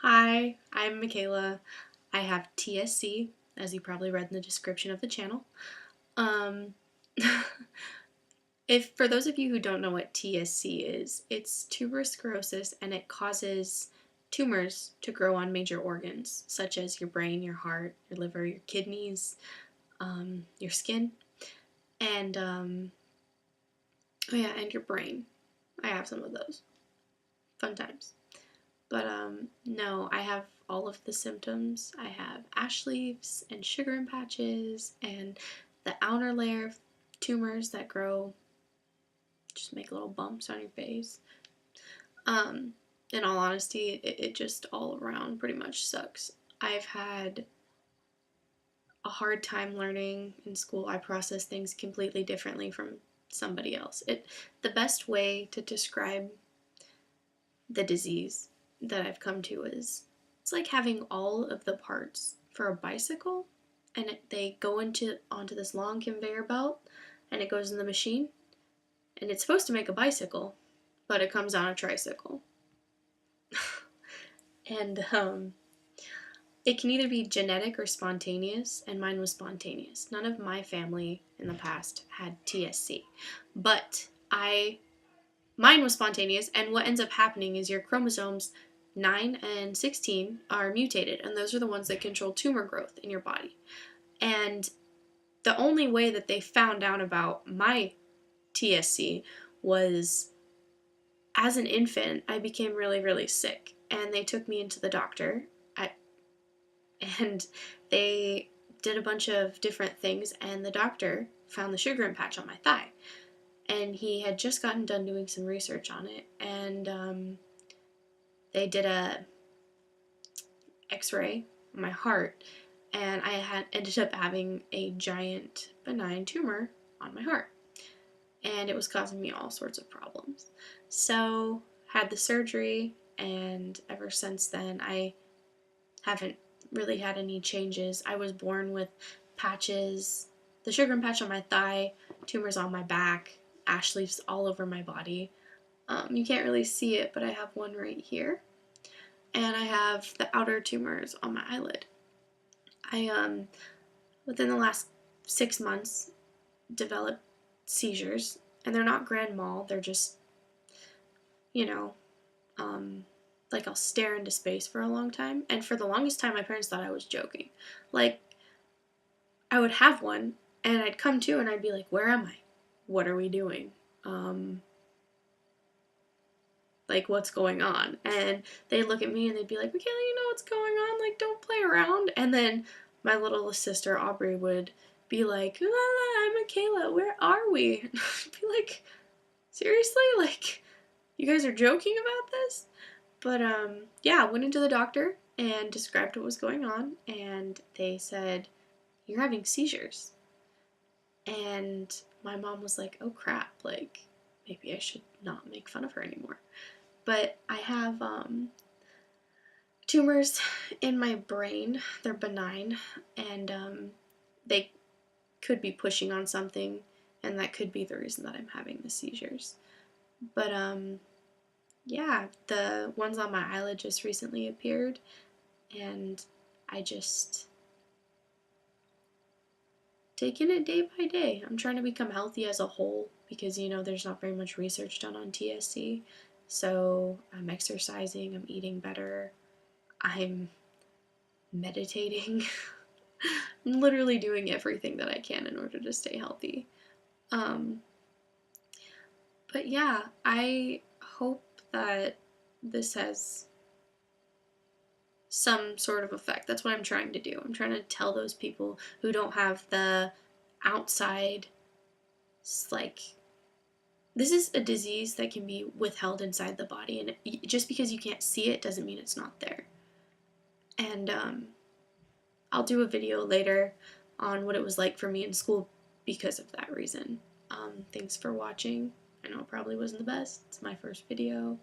Hi, I'm Michaela. I have TSC, as you probably read in the description of the channel. Um, if for those of you who don't know what TSC is, it's tuberous sclerosis and it causes tumors to grow on major organs such as your brain, your heart, your liver, your kidneys, your skin, and oh yeah, and your brain. I have some of those. Fun times. But no, I have all of the symptoms. I have ash leaves and sugar and patches and the outer layer of tumors that grow, just make little bumps on your face. Um, in all honesty, it just all around pretty much sucks. I've had a hard time learning in school. I process things completely differently from somebody else. The best way to describe the disease that I've come to is it's like having all of the parts for a bicycle, and they go onto this long conveyor belt, and it goes in the machine, and it's supposed to make a bicycle, but it comes on a tricycle. And it can either be genetic or spontaneous, and mine was spontaneous. None of my family in the past had TSC, but mine was spontaneous, and what ends up happening is your chromosomes 9 and 16 are mutated, and those are the ones that control tumor growth in your body. And the only way that they found out about my TSC was as an infant, I became really, really sick, and they took me into the doctor, and they did a bunch of different things, and the doctor found the sugar and patch on my thigh. And he had just gotten done doing some research on it, and they did a x-ray on my heart, and I had ended up having a giant benign tumor on my heart, and it was causing me all sorts of problems. So had the surgery, and ever since then I haven't really had any changes. I was born with patches, the sugar and patch on my thigh, tumors on my back, ash leaves all over my body. You can't really see it, but I have one right here. And I have the outer tumors on my eyelid. I within the last 6 months developed seizures, and they're not grand mal. They're just, you know, like I'll stare into space for a long time. And for the longest time, my parents thought I was joking. Like, I would have one, and I'd come to, and I'd be like, "Where am I? What are we doing? Like, what's going on?" And they'd look at me and they'd be like, "Michaela, you know what's going on? Like, don't play around." And then my little sister Aubrey would be like, "La, la, I'm Michaela, where are we?" And I'd be like, "Seriously? Like, you guys are joking about this?" But yeah, I went into the doctor and described what was going on, and they said, "You're having seizures." And my mom was like, "Oh crap, like, maybe I should not make fun of her anymore." But I have tumors in my brain. They're benign, and they could be pushing on something, and that could be the reason that I'm having the seizures. But yeah, the ones on my eyelid just recently appeared, and I just taking it day by day. I'm trying to become healthy as a whole because, there's not very much research done on TSC. So I'm exercising, I'm eating better, I'm meditating. I'm literally doing everything that I can in order to stay healthy. Um, but yeah, I hope that this has some sort of effect. That's what I'm trying to do. I'm trying to tell those people who don't have the outside, like, this is a disease that can be withheld inside the body, and just because you can't see it doesn't mean it's not there. And I'll do a video later on what it was like for me in school because of that reason. Thanks for watching. I know it probably wasn't the best. It's my first video.